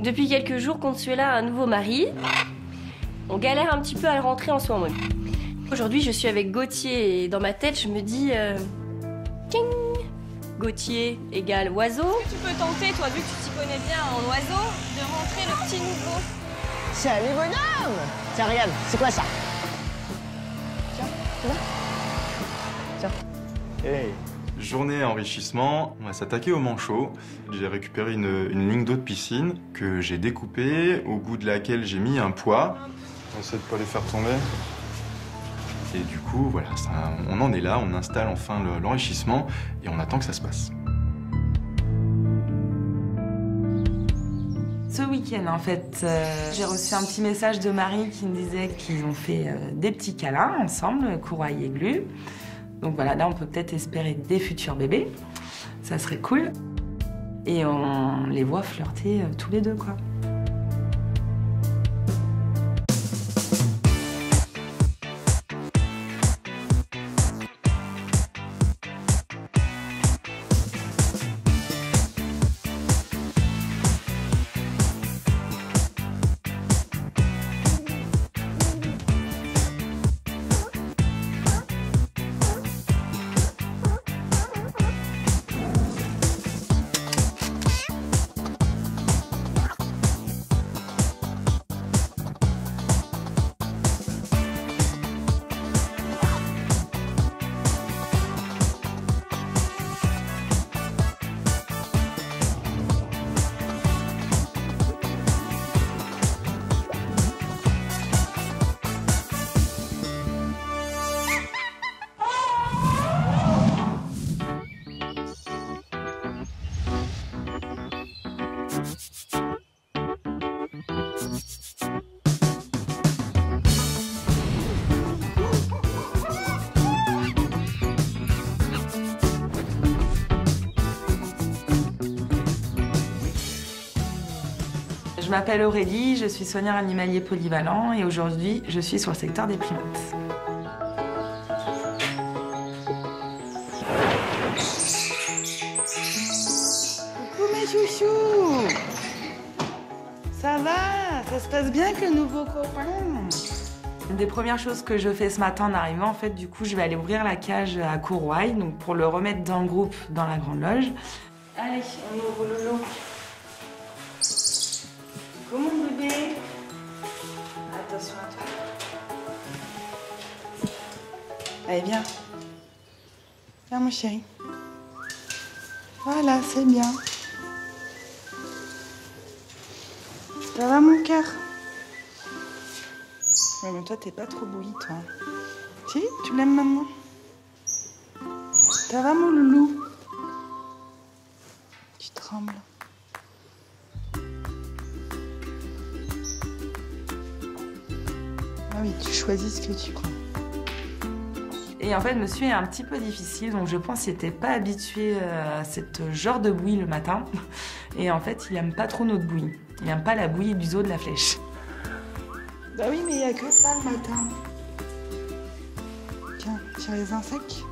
Depuis quelques jours, Consuela a un nouveau mari. On galère un petit peu à le rentrer en ce moment. Aujourd'hui, je suis avec Gauthier et dans ma tête, je me dis... Ting, Gauthier égale oiseau. Est-ce que tu peux tenter, toi, vu que tu t'y connais bien en oiseau, de rentrer le petit nouveau? Salut bonhomme! Tiens, regarde, c'est quoi ça? Tiens, tu vois? Tiens. Hey. Journée enrichissement, on va s'attaquer au manchot. J'ai récupéré une ligne d'eau de piscine que j'ai découpée, au bout de laquelle j'ai mis un poids. On essaie de pas les faire tomber. Et du coup, voilà, on en est là, on installe enfin l'enrichissement et on attend que ça se passe. Ce week-end, en fait, j'ai reçu un petit message de Marie qui me disait qu'ils ont fait des petits câlins ensemble, Courail et Glu. Donc voilà, là, on peut peut-être espérer des futurs bébés. Ça serait cool. Et on les voit flirter tous les deux, quoi. Je m'appelle Aurélie, je suis soigneur animalier polyvalent et aujourd'hui, je suis sur le secteur des primates. Coucou mes chouchous! Ça va? Ça se passe bien avec le nouveau copain? Une des premières choses que je fais ce matin en arrivant, en fait, du coup, je vais aller ouvrir la cage à Courail, donc pour le remettre dans le groupe dans la grande loge. Allez, on ouvre le lot. Coucou mon bébé. Attention à toi. Allez, viens. Viens mon chéri. Voilà, c'est bien. Ça va mon cœur? Ouais, mais toi, t'es pas trop bouilli, toi. Si, tu l'aimes maintenant? Ça va mon loulou? Tu trembles. Ah oui, tu choisis ce que tu prends. Et en fait, monsieur est un petit peu difficile, donc je pense qu'il n'était pas habitué à ce genre de bouillie le matin. Et en fait, il aime pas trop notre bouillie. Il aime pas la bouillie du zoo de la flèche. Bah oui, mais il n'y a que ça le matin. Tiens, tire les insectes.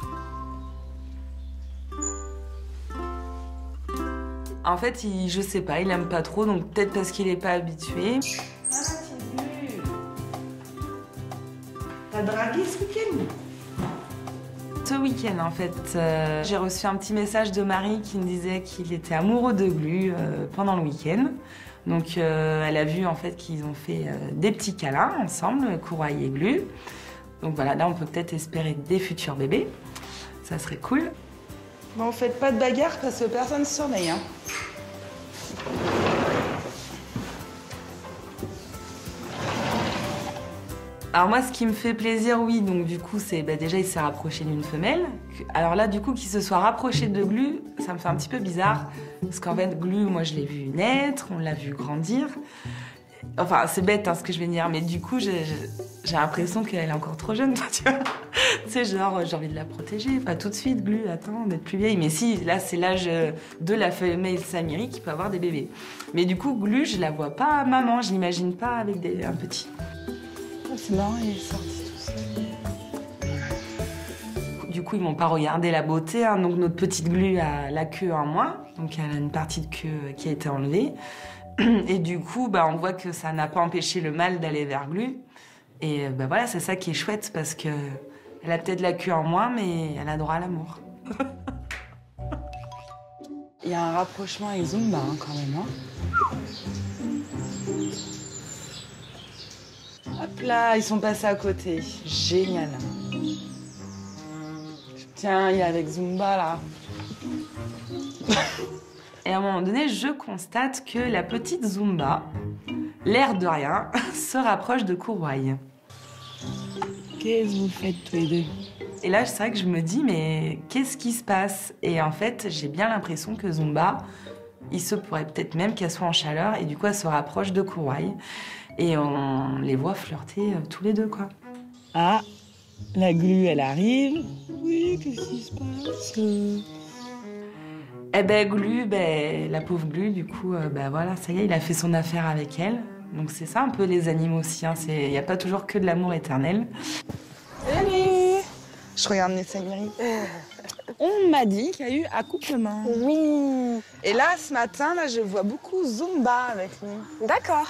En fait, je sais pas, il aime pas trop, donc peut-être parce qu'il est pas habitué. Ah, t'es vu. T'as dragué ce week-end? Ce week-end, en fait, j'ai reçu un petit message de Marie qui me disait qu'il était amoureux de Glu pendant le week-end. Donc, elle a vu en fait qu'ils ont fait des petits câlins ensemble, Courail et Glu. Donc voilà, là, on peut peut-être espérer des futurs bébés. Ça serait cool. Bon, faites pas de bagarre parce que personne ne surveille, hein. Alors moi, ce qui me fait plaisir, oui, donc du coup, c'est déjà, il s'est rapproché d'une femelle. Alors là, du coup, qu'il se soit rapproché de Glu, ça me fait un petit peu bizarre. Parce qu'en fait, Glu, moi, je l'ai vu naître, on l'a vu grandir. Enfin, c'est bête, hein, ce que je vais dire, mais du coup, j'ai l'impression qu'elle est encore trop jeune, tu vois. Tu sais, genre, j'ai envie de la protéger. Pas tout de suite, Glu, attends, d'être plus vieille. Mais si, là, c'est l'âge de la femelle Samiri qui peut avoir des bébés. Mais du coup, Glu, je la vois pas maman, je l'imagine pas avec un petit. Oh, c'est marrant, il est sorti tout seul. Du coup, ils m'ont pas regardé la beauté, hein. Donc notre petite Glu a la queue en moins, donc elle a une partie de queue qui a été enlevée. Et du coup, on voit que ça n'a pas empêché le mâle d'aller vers Glu. Et voilà, c'est ça qui est chouette parce que elle a peut-être la queue en moins, mais elle a droit à l'amour. Il y a un rapprochement avec Zumba quand même. Hop là, ils sont passés à côté. Génial. Tiens, il est avec Zumba là. Et à un moment donné, je constate que la petite Zumba, l'air de rien, se rapproche de Courroye. Qu'est-ce que vous faites tous les deux? Et là, c'est vrai que je me dis, mais qu'est-ce qui se passe? Et en fait, j'ai bien l'impression que Zumba, il se pourrait peut-être même qu'elle soit en chaleur, et du coup, elle se rapproche de Courroye. Et on les voit flirter tous les deux, quoi. Ah, la Glu, elle arrive. Oui, qu'est-ce qui se passe? Eh ben, Glu, la pauvre Glu, du coup, voilà, ça y est, il a fait son affaire avec elle. Donc c'est ça un peu les animaux aussi, il n'y a pas toujours que de l'amour éternel. Salut! Je regarde mes séries. On m'a dit qu'il y a eu accouplement. Oui. Et là, ce matin, là, je vois beaucoup Zumba avec lui. D'accord.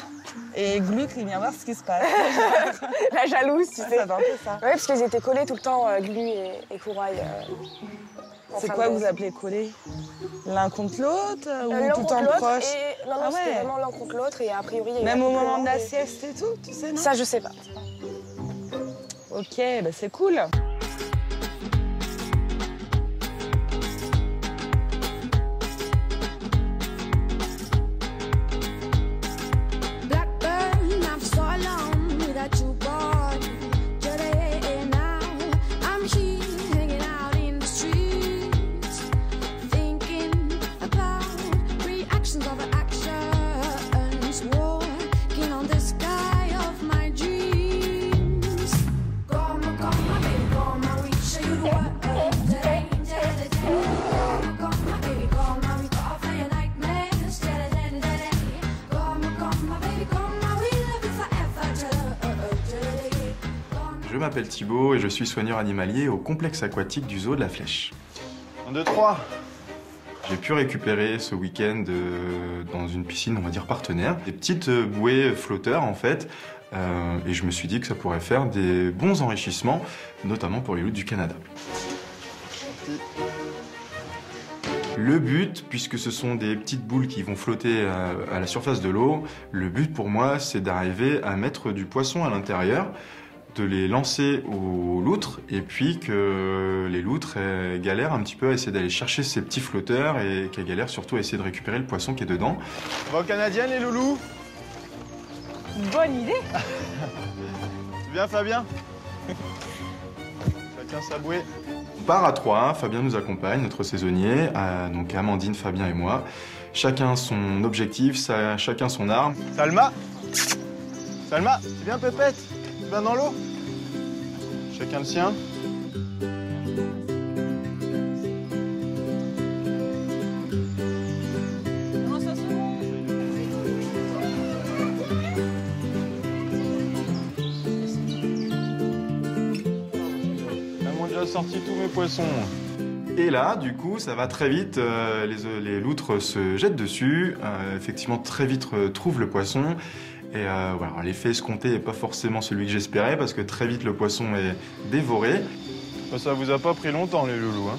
Et Glu qui vient voir ce qui se passe. La jalouse, tu sais. Ça va un peu ça. Ouais, parce qu'ils étaient collés tout le temps, Glu et Courroye. C'est quoi vous appelez collés? L'un contre l'autre ou l'un tout le contre temps l'autre proche? Non, Ah c'était ouais. vraiment l'un contre l'autre et a priori... il y a Même eu au moment de la accouplement, sieste et tout, tu sais, non? Ça, je sais pas. Ok, c'est cool. Blackburn, I'm so alone without you, boy. Today now, I'm here hanging out in the streets, thinking about reactions of actions, walking on the sky of my dreams. Come on, baby, come on, we show you the world today. Come on, baby, come on, we got off your nightmares. Come on, baby, come on, we love you forever. Je m'appelle Thibaut et je suis soigneur animalier au complexe aquatique du zoo de la Flèche. 1, 2, 3. J'ai pu récupérer ce week-end dans une piscine, on va dire partenaire, des petites bouées flotteurs en fait. Et je me suis dit que ça pourrait faire des bons enrichissements, notamment pour les loutres du Canada. Le but, puisque ce sont des petites boules qui vont flotter à la surface de l'eau, le but pour moi, c'est d'arriver à mettre du poisson à l'intérieur, de les lancer aux loutres, et puis que les loutres galèrent un petit peu à essayer d'aller chercher ces petits flotteurs, et qu'elles galèrent surtout à essayer de récupérer le poisson qui est dedans. On va aux Canadiennes, les loulous? Bonne idée. Tu viens, Fabien? Chacun sa bouée. On part à 3, Fabien nous accompagne, notre saisonnier, donc Amandine, Fabien et moi. Chacun son objectif, chacun son arme. Salma! Salma, tu viens, Pépette? Tu vas dans l'eau? Chacun le sien. Sorti tous mes poissons. Et là, du coup, ça va très vite. Les loutres se jettent dessus. Effectivement, très vite trouvent le poisson. Et voilà, l'effet escompté n'est pas forcément celui que j'espérais parce que très vite le poisson est dévoré. Ça vous a pas pris longtemps, les loulous, hein?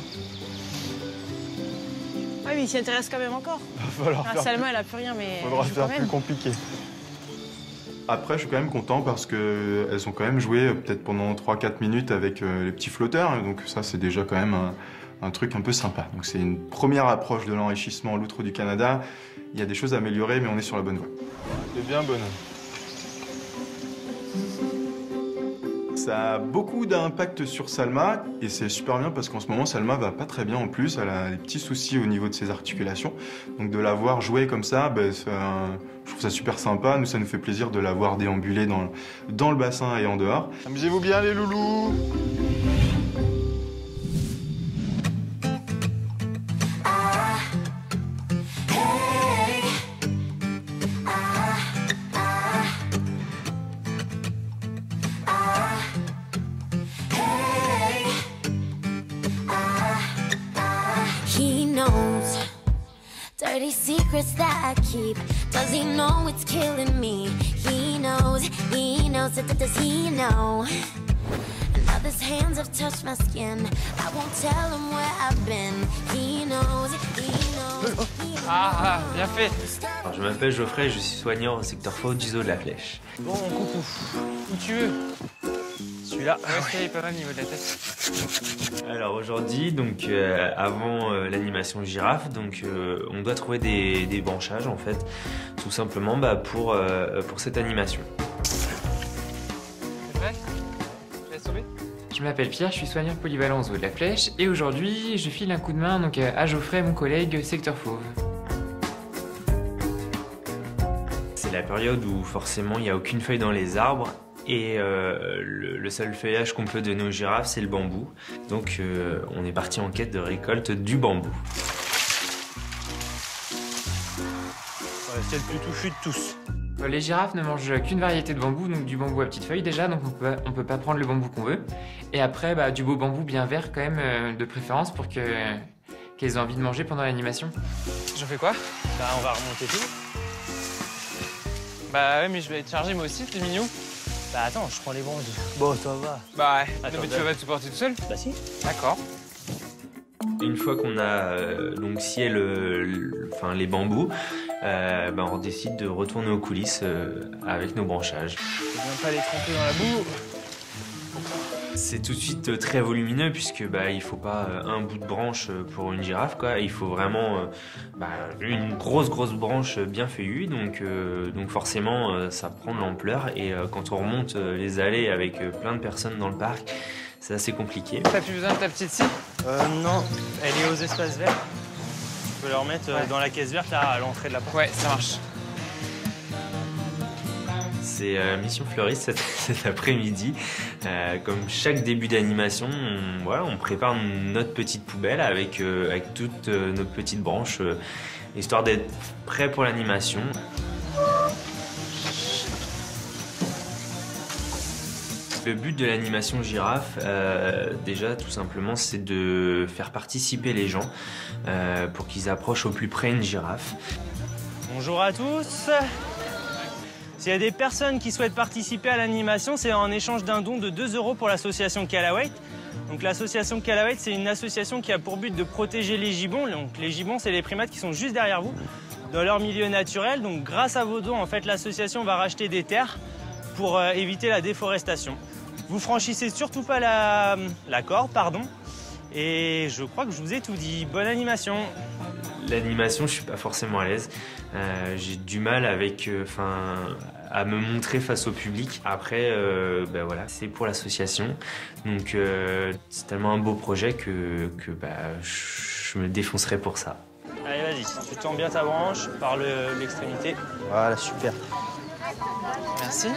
Ah oui, il s'y intéresse quand même encore. Va falloir faire Salma, elle a plus rien, mais... faudra faire plus compliqué. Après, je suis quand même content parce qu'elles ont quand même joué peut-être pendant 3-4 minutes avec les petits flotteurs. Donc ça, c'est déjà quand même un truc un peu sympa. Donc c'est une première approche de l'enrichissement loutre du Canada. Il y a des choses à améliorer, mais on est sur la bonne voie. C'est bien bonne. Ça a beaucoup d'impact sur Salma et c'est super bien parce qu'en ce moment Salma va pas très bien en plus, elle a des petits soucis au niveau de ses articulations. Donc de la voir jouer comme ça, je trouve ça super sympa. Nous, ça nous fait plaisir de la voir déambuler dans le bassin et en dehors. Amusez-vous bien les loulous. He knows Dirty secrets that I keep. Does he know it's killing me? He knows, does he know? And his hands have touched my skin. I won't tell him where I've been. He knows, Ah, bien fait. Alors, je m'appelle Geoffrey et je suis soignant au secteur Faux du zoo de la Flèche. Bon, coucou. Où tu veux? Celui-là. Ouais, il est pas mal au niveau de la tête. Alors aujourd'hui, donc avant l'animation girafe, donc on doit trouver des branchages en fait, tout simplement pour cette animation. C'est vrai? Tu l'as sauvé? Je m'appelle Pierre, je suis soigneur polyvalent au zoo de la Flèche et aujourd'hui je file un coup de main donc, à Geoffrey, mon collègue secteur Fauve. C'est la période où forcément il n'y a aucune feuille dans les arbres et le seul feuillage qu'on peut donner aux girafes c'est le bambou. Donc on est parti en quête de récolte du bambou. Ouais, c'est le plus touffu de tous. Les girafes ne mangent qu'une variété de bambou, donc du bambou à petites feuilles déjà, donc on peut pas prendre le bambou qu'on veut. Et après, du beau bambou bien vert quand même, de préférence, pour qu'elles aient envie de manger pendant l'animation. Je fais quoi? Bah on va remonter tout. Bah ouais, mais je vais être chargé moi aussi, t'es mignon. Bah attends, je prends les bronzes. Bon, ça va. Bah ouais, Attends, non, mais tu vas pas te supporter tout seul? Bah si. D'accord. Une fois qu'on a donc scié les bambous, on décide de retourner aux coulisses avec nos branchages. Faut bien pas les tremper dans la boue. C'est tout de suite très volumineux puisque il faut pas un bout de branche pour une girafe quoi. Il faut vraiment une grosse branche bien feuillue donc forcément ça prend de l'ampleur et quand on remonte les allées avec plein de personnes dans le parc, c'est assez compliqué. T'as plus besoin de ta petite scie? Non, elle est aux espaces verts. Tu peux la remettre dans la caisse verte là à l'entrée de la porte. Ouais, ça marche. C'est Mission Fleuriste cet après-midi. Comme chaque début d'animation, on prépare notre petite poubelle avec toutes nos petites branches, histoire d'être prêt pour l'animation. Le but de l'animation girafe, déjà tout simplement, c'est de faire participer les gens pour qu'ils approchent au plus près une girafe. Bonjour à tous. S'il y a des personnes qui souhaitent participer à l'animation, c'est en échange d'un don de 2 € pour l'association Callaway. Donc l'association Callaway, c'est une association qui a pour but de protéger les gibbons. Donc les gibbons, c'est les primates qui sont juste derrière vous, dans leur milieu naturel. Donc grâce à vos dons, en fait, l'association va racheter des terres pour éviter la déforestation. Vous franchissez surtout pas la corde, pardon. Et je crois que je vous ai tout dit. Bonne animation. L'animation, je suis pas forcément à l'aise. J'ai du mal à me montrer face au public. Après, c'est pour l'association. Donc, c'est tellement un beau projet que je me défoncerai pour ça. Allez, vas-y. Tu tends bien ta branche par l'extrémité. Voilà, super. Merci.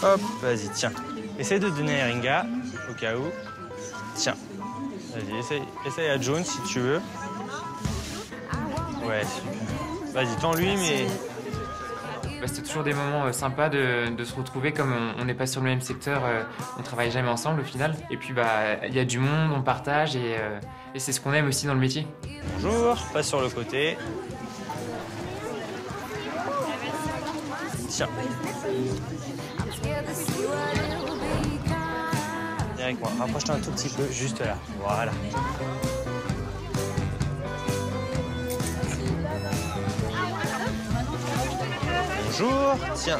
Hop, vas-y, tiens. Essaye de donner un ringa, au cas où. Tiens. Vas-y, essaye à Jones si tu veux. Ouais, super. Vas-y, tends-lui, mais... C'était toujours des moments sympas de se retrouver, comme on n'est pas sur le même secteur, on travaille jamais ensemble au final. Et puis il y a du monde, on partage et c'est ce qu'on aime aussi dans le métier. Bonjour, passe sur le côté. Tiens. Viens avec moi, rapproche-toi un tout petit peu, juste là. Voilà. Bonjour, tiens.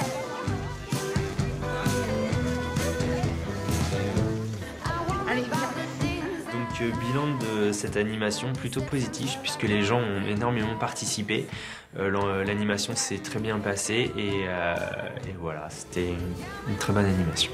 Donc bilan de cette animation plutôt positif puisque les gens ont énormément participé. L'animation s'est très bien passée et voilà, c'était une très bonne animation.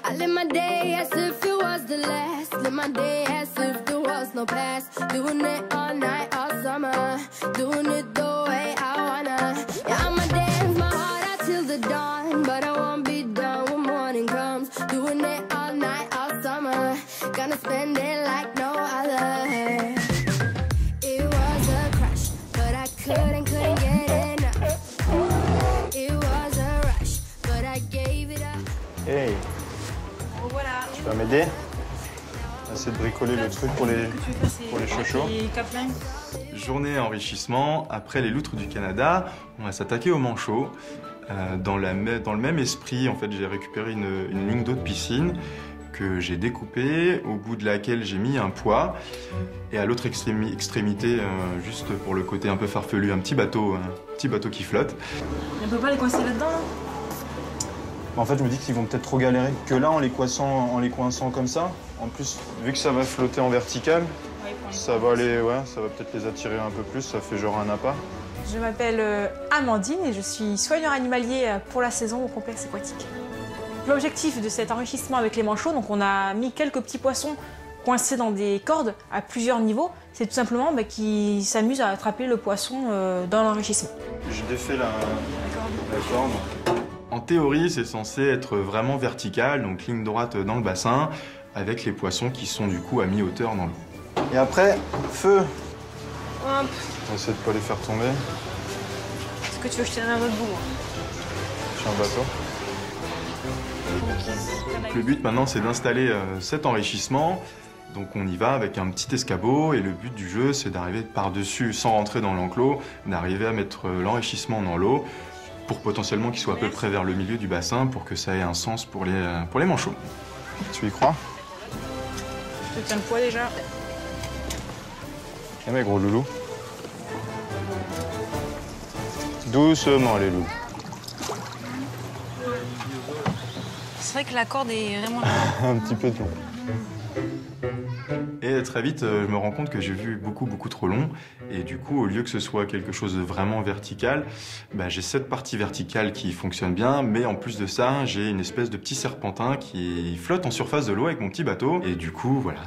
I live my day as if it was the last. Live my day as if there was no past. Doing it all night, all summer. Doing it the way I wanna. Yeah, I'ma dance my heart out till the dawn. But I won't be done when morning comes. Doing it all night, all summer. Gonna spend it like no other. It was a crush, but I couldn't get enough. m'aider. Essayer de bricoler le truc pour les chochos. Journée enrichissement. Après les loutres du Canada, on va s'attaquer au manchot. Dans le même esprit, en fait, j'ai récupéré une ligne d'eau de piscine que j'ai découpée, au bout de laquelle j'ai mis un poids. Et à l'autre extrémité, juste pour le côté un peu farfelu, un petit bateau qui flotte. On peut pas les coincer là-dedans, là? En fait, je me dis qu'ils vont peut-être trop galérer. Que là, en les coinçant comme ça, en plus, vu que ça va flotter en vertical, ça va peut-être les attirer un peu plus, ça fait genre un appât. Je m'appelle Amandine et je suis soigneur animalier pour la saison au complexe aquatique. L'objectif de cet enrichissement avec les manchots, donc on a mis quelques petits poissons coincés dans des cordes à plusieurs niveaux, c'est tout simplement qu'ils s'amusent à attraper le poisson dans l'enrichissement. Je défais la corde. En théorie, c'est censé être vraiment vertical, donc ligne droite dans le bassin, avec les poissons qui sont du coup à mi-hauteur dans l'eau. Et après, feu. Hop. On essaie de pas les faire tomber. Est-ce que tu veux que je tienne un autre bout? Sur un bateau. Le but maintenant, c'est d'installer cet enrichissement. Donc on y va avec un petit escabeau et le but du jeu, c'est d'arriver par-dessus, sans rentrer dans l'enclos, d'arriver à mettre l'enrichissement dans l'eau pour potentiellement qu'il soit à peu près vers le milieu du bassin pour que ça ait un sens pour les manchots. Tu y crois? Je te tiens le poids déjà. Eh mais gros loulou. Doucement les loups. C'est vrai que la corde est vraiment... Un petit peu de long. Et très vite, je me rends compte que j'ai vu beaucoup trop long. Et du coup, au lieu que ce soit quelque chose de vraiment vertical, j'ai cette partie verticale qui fonctionne bien. Mais en plus de ça, j'ai une espèce de petit serpentin qui flotte en surface de l'eau avec mon petit bateau. Et du coup, voilà,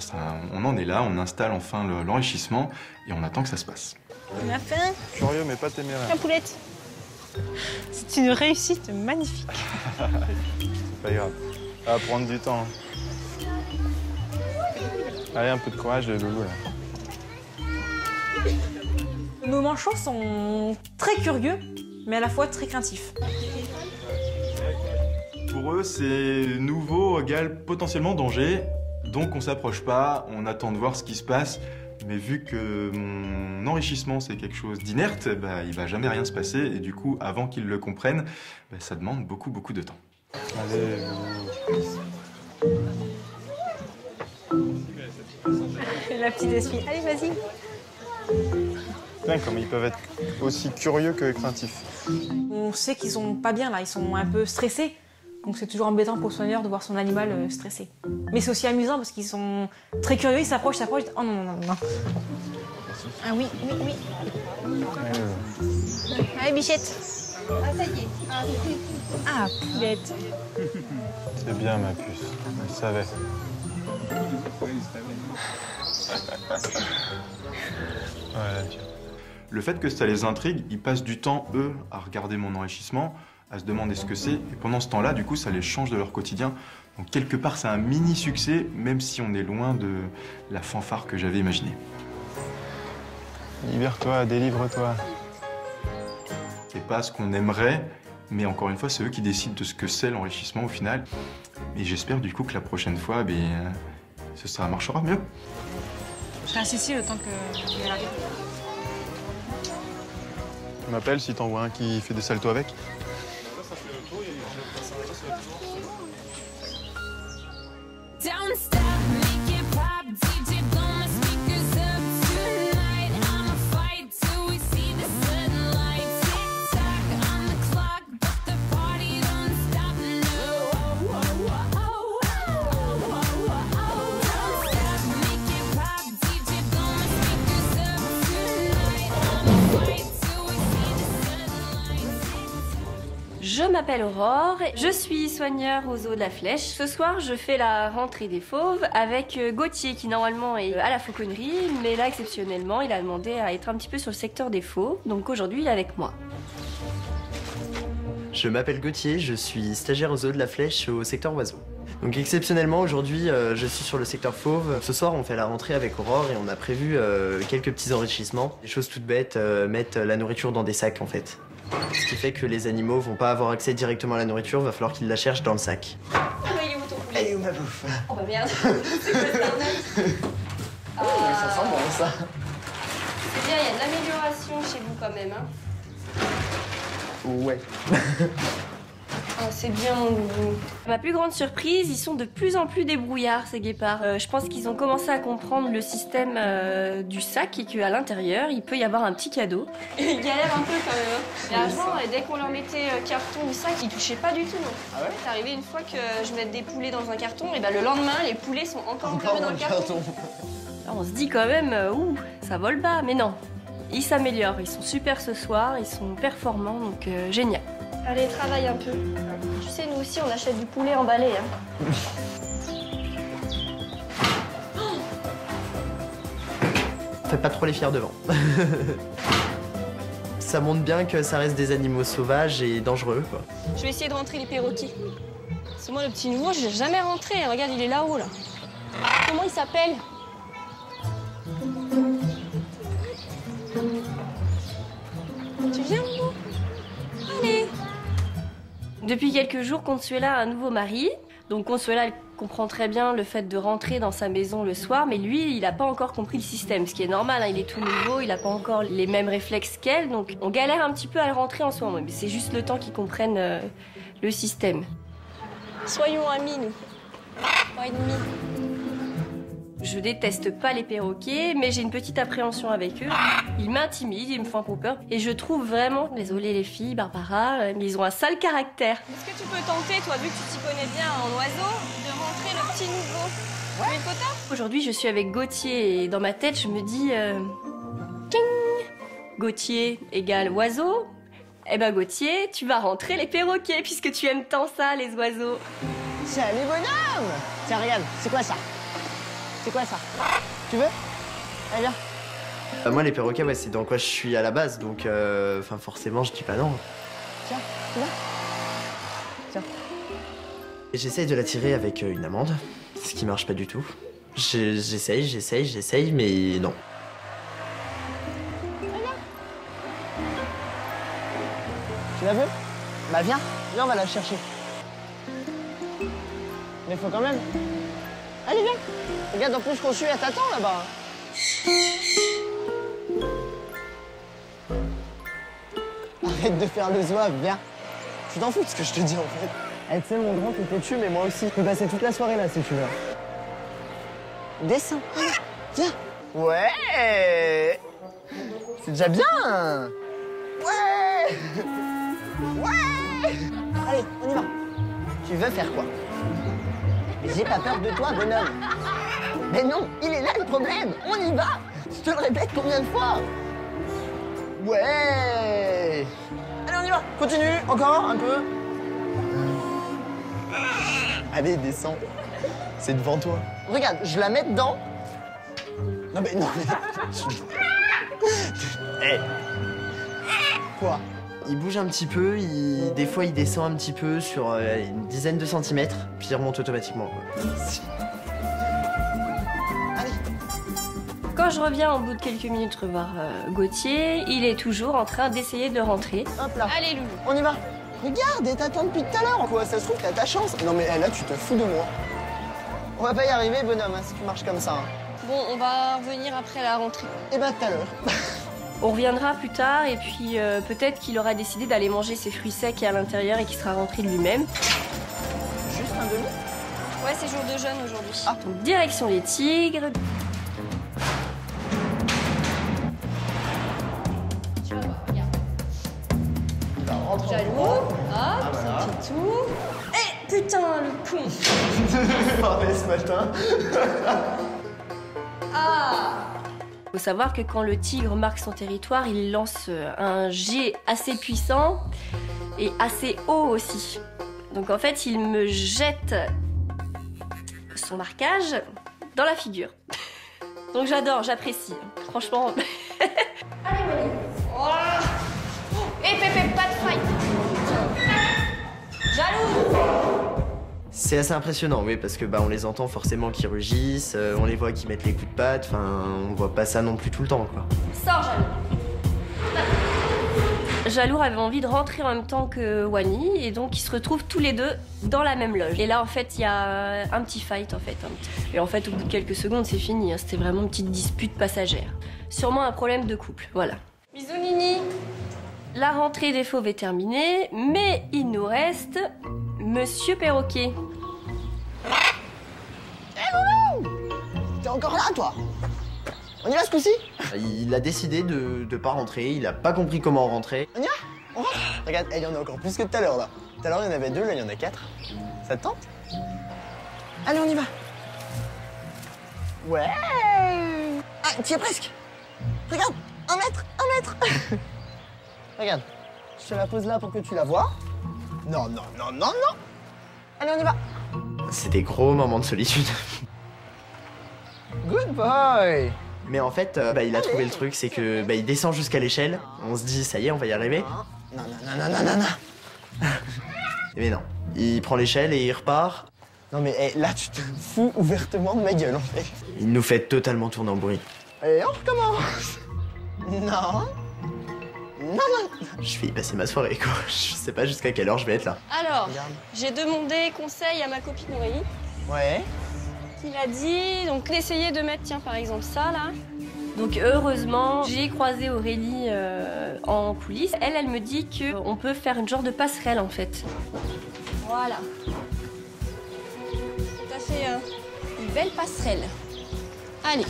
on en est là. On installe enfin l'enrichissement et on attend que ça se passe. On a faim. Curieux, mais pas téméraire. La poulette. C'est une réussite magnifique. C'est pas grave. Ça va prendre du temps. Allez, un peu de courage, les loulous, là. Nos manchots sont très curieux, mais à la fois très craintifs. Pour eux, c'est nouveau égale potentiellement danger. Donc on s'approche pas, on attend de voir ce qui se passe. Mais vu que mon enrichissement, c'est quelque chose d'inerte, il va jamais rien se passer. Et du coup, avant qu'ils le comprennent, ça demande beaucoup de temps. Allez, La petite essuie. Allez, vas-y. Putain, comme ils peuvent être aussi curieux que craintifs. On sait qu'ils sont pas bien là, ils sont un peu stressés. Donc c'est toujours embêtant pour le soigneur de voir son animal stressé. Mais c'est aussi amusant parce qu'ils sont très curieux, ils s'approchent. Oh non. Ah oui. Allez, bichette. Ah, ça y est. Ah, poulette. C'est bien, ma puce. Je savais. Voilà, tiens. Le fait que ça les intrigue, ils passent du temps, eux, à regarder mon enrichissement, à se demander ce que c'est. Et pendant ce temps-là, du coup, ça les change de leur quotidien. Donc, quelque part, c'est un mini-succès, même si on est loin de la fanfare que j'avais imaginée. Libère-toi, délivre-toi. C'est pas ce qu'on aimerait, mais encore une fois, c'est eux qui décident de ce que c'est l'enrichissement au final. Et j'espère du coup que la prochaine fois, ça marchera mieux. Je reste ici le temps qu'elle arrive. Tu m'appelles si t'en vois un qui fait des saltos avec. Don't stop, make it pop, DJ blow my speakers up tonight. I'ma fight till we see the sunlight. Tick tock on the clock, but the party don't stop. No. Don't stop, make it pop, DJ blow my speakers up tonight. I'ma fight till we see the sunlight. Je m'appelle Aurore, je suis soigneur aux eaux de la Flèche. Ce soir, je fais la rentrée des fauves avec Gauthier qui normalement est à la fauconnerie, mais là exceptionnellement, il a demandé à être un petit peu sur le secteur des fauves, donc aujourd'hui il est avec moi. Je m'appelle Gauthier, je suis stagiaire aux eaux de la Flèche au secteur oiseaux. Donc exceptionnellement aujourd'hui je suis sur le secteur fauve. Ce soir on fait la rentrée avec Aurore et on a prévu quelques petits enrichissements. Des choses toutes bêtes, mettre la nourriture dans des sacs en fait. Ce qui fait que les animaux vont pas avoir accès directement à la nourriture, va falloir qu'ils la cherchent dans le sac. Il est où ton poulet? ma bouffe. Oh bah merde. C'est quoi cette arnaque? Ça sent bon, ça. C'est bien, il y a de l'amélioration chez vous quand même. Hein. Ouais. Oh, c'est bien mon loulou. Ma plus grande surprise, ils sont de plus en plus débrouillards ces guépards. Je pense qu'ils ont commencé à comprendre le système du sac et qu'à l'intérieur, il peut y avoir un petit cadeau. Ils galèrent un peu quand même. Hein. Et avant, dès qu'on leur mettait carton du sac, ils touchaient pas du tout. Non. Ah ouais? C'est arrivé une fois que je mette des poulets dans un carton, et ben le lendemain, les poulets sont encore enfermés dans le carton. Alors, on se dit quand même, ouh, ça vole bas, mais non. Ils s'améliorent, ils sont super ce soir, ils sont performants, donc génial. Allez, travaille un peu. Tu sais, nous aussi, on achète du poulet emballé. Hein. Fais pas trop les fiers devant. Ça montre bien que ça reste des animaux sauvages et dangereux, quoi. Je vais essayer de rentrer les perroquets. C'est moi le petit nouveau, je l'ai jamais rentré. Regarde, il est là-haut, là. Comment il s'appelle? Tu viens, Momo? Allez. Depuis quelques jours, Consuela a un nouveau mari. Donc Consuela, elle comprend très bien le fait de rentrer dans sa maison le soir, mais lui, il n'a pas encore compris le système, ce qui est normal, hein, il est tout nouveau, il n'a pas encore les mêmes réflexes qu'elle, donc on galère un petit peu à le rentrer en ce moment, mais c'est juste le temps qu'il comprenne le système. Soyons amis, nous. Pas ennemis. Je déteste pas les perroquets, mais j'ai une petite appréhension avec eux. Ils m'intimident, ils me font un peu peur. Et je trouve vraiment, désolée les filles, Barbara, mais ils ont un sale caractère. Est-ce que tu peux tenter, toi, vu que tu t'y connais bien en oiseau, de rentrer le petit nouveau? Tu veux une photo? Aujourd'hui, je suis avec Gauthier et dans ma tête, je me dis... Ting, Gauthier égale oiseau. Eh ben Gauthier, tu vas rentrer les perroquets puisque tu aimes tant ça, les oiseaux. Salut bonhomme! Tiens, regarde, c'est quoi ça? C'est quoi ça? Tu veux? Allez, viens. Moi, les perroquets, ouais, c'est dans quoi je suis à la base, donc forcément, je dis pas non. Tiens, tu veux? Tiens. J'essaye de l'attirer avec une amande, ce qui marche pas du tout. J'essaye, mais non. Tu la veux? Bah viens, on va la chercher. Mais faut quand même. Allez, viens. Regarde, en plus, Consu, elle t'attend là-bas. Arrête de faire le zouave, viens. Tu t'en fous de ce que je te dis, en fait. Eh, tu sais, mon grand, t'es têtu, mais moi aussi. Je peux passer toute la soirée là, si tu veux. Descends. Viens. Ouais. C'est déjà bien. Ouais. Ouais. Allez, on y va. Tu veux faire quoi? J'ai pas peur de toi, bonhomme. Mais non, il est là le problème. On y va. Je te le répète combien de fois? Ouais. Allez, on y va. Continue, encore un peu. Allez, descends. C'est devant toi. Regarde, je la mets dedans. Non mais non. Hey. Quoi? Il bouge un petit peu, des fois il descend un petit peu sur une dizaine de centimètres, puis il remonte automatiquement. Quand je reviens au bout de quelques minutes revoir Gauthier, il est toujours en train d'essayer de le rentrer. Hop là. Allez, loulou. On y va. Regarde, elle t'attend depuis tout à l'heure. Quoi, ça se trouve, t'as ta chance. Non mais là, tu te fous de moi. On va pas y arriver, bonhomme, hein, si tu marches comme ça. Hein. Bon, on va revenir après la rentrée. Et bah, tout à l'heure. On reviendra plus tard et puis peut-être qu'il aura décidé d'aller manger ses fruits secs à l'intérieur et qu'il sera rentré de lui-même. Juste un demi? Ouais, c'est jour de jeûne aujourd'hui. Ah. Donc direction les tigres. Tu vas voir, regarde. Il va rentrer. Jaloux, hop, voilà. c'est tout. Eh, putain, le con. Parlé ce matin. Ah. Il faut savoir que quand le tigre marque son territoire, il lance un jet assez puissant et assez haut aussi. Donc en fait, il me jette son marquage dans la figure. Donc j'adore, j'apprécie. Franchement. Allez, Molly. Oh. Et Pépé, pas de fight. Jaloux. C'est assez impressionnant, oui, parce que on les entend forcément qui rugissent, on les voit qui mettent les coups de patte, enfin, on voit pas ça non plus tout le temps, quoi. Sors, Jaloux. Jalour avait envie de rentrer en même temps que Wani et donc ils se retrouvent tous les deux dans la même loge. Et là en fait il y a un petit fight en fait. Et en fait au bout de quelques secondes c'est fini, hein. C'était vraiment une petite dispute passagère. Sûrement un problème de couple, voilà. Bisous Nini. La rentrée des fauves est terminée, mais il nous reste Monsieur Perroquet. T'es encore là, toi? On y va ce coup-ci? Il a décidé de pas rentrer, il a pas compris comment rentrer. On y va? On rentre? Regarde, il y en a encore plus que tout à l'heure là. Tout à l'heure il y en avait 2, là il y en a 4. Ça te tente? Allez, on y va. Ouais. Ah, tu y es presque. Regarde, 1 mètre, 1 mètre. Regarde, je te la pose là pour que tu la vois. Non, non, non, non, non. Allez, on y va. C'est des gros moments de solitude. Good boy. Mais en fait, il a trouvé le truc, c'est que il descend jusqu'à l'échelle. On se dit, ça y est, on va y arriver. Non, non, non, non, non, non. Mais non, il prend l'échelle et il repart. Non mais là, tu te fous ouvertement de ma gueule, en fait. Il nous fait totalement tourner en bourrique. Allez, on recommence. Non. Non, non. Je vais y passer ma soirée, quoi. Je sais pas jusqu'à quelle heure je vais être là. Alors, j'ai demandé conseil à ma copine Aurélie. Ouais. Il a dit donc d'essayer de mettre, tiens, par exemple ça là. Donc heureusement, j'ai croisé Aurélie en coulisses. Elle me dit qu'on peut faire une genre de passerelle en fait. Voilà. Ça fait une belle passerelle. Allez.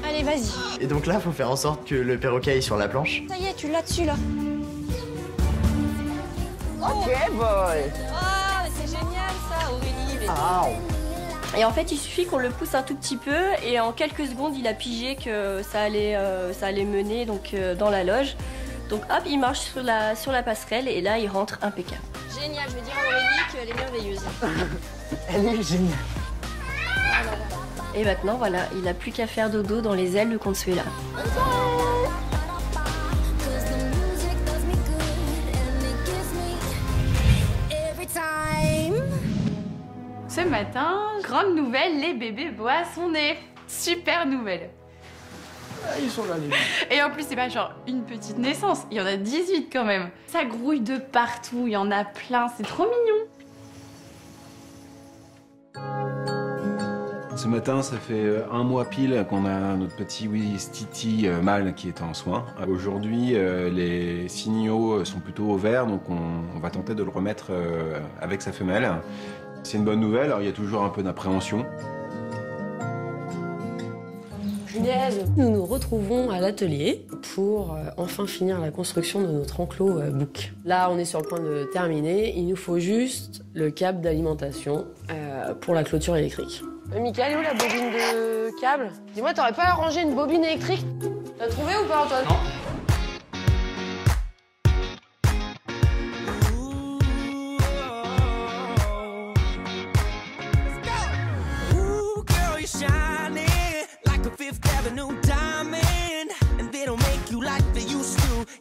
Allez, vas-y. Et donc là, faut faire en sorte que le perroquet aille sur la planche. Ça y est, tu l'as dessus là. Ok, boy. Ah, mais c'est génial ça, Aurélie. Ow. Et en fait, il suffit qu'on le pousse un tout petit peu et en quelques secondes, il a pigé que ça allait mener donc, dans la loge. Donc hop, il marche sur la passerelle et là, il rentre impeccable. Génial, je veux dire à Aurélie qu'elle est merveilleuse. Elle est géniale. Et maintenant, voilà, il n'a plus qu'à faire dodo dans les ailes de Consuela. Ce matin, grande nouvelle, les bébés boissent son nez. Super nouvelle. Ils sont là, les gens. Et en plus, c'est pas genre une petite naissance, il y en a 18 quand même. Ça grouille de partout, il y en a plein, c'est trop mignon. Ce matin, ça fait 1 mois pile qu'on a notre petit Wistiti mâle qui est en soins. Aujourd'hui, les signaux sont plutôt au vert, donc on va tenter de le remettre avec sa femelle. C'est une bonne nouvelle, alors il y a toujours un peu d'appréhension. Punaise. Nous nous retrouvons à l'atelier pour enfin finir la construction de notre enclos bouc. Là, on est sur le point de terminer. Il nous faut juste le câble d'alimentation pour la clôture électrique. Mickaël, est où la bobine de câble? Dis-moi, t'aurais pas arrangé une bobine électrique? T'as trouvé ou pas, Antoine? Non.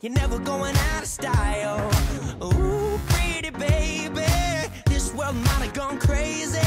You're never going out of style. Ooh, pretty baby, this world might have gone crazy.